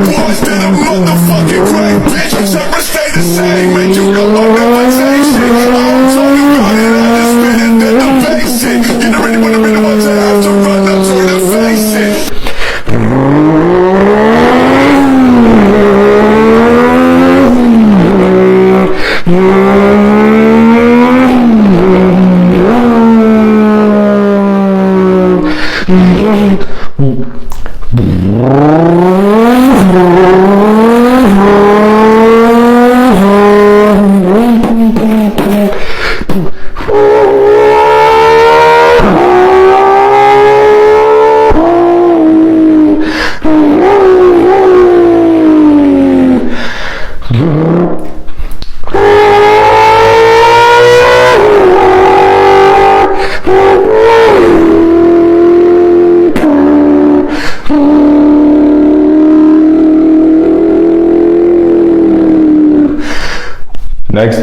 Boys to the motherfucking grave, bitch. Never stay the same, man. You know my reputation. I'm talking about it, I just spit it, then the basic. You never really wanna be the one to have to run up to the face it. Next.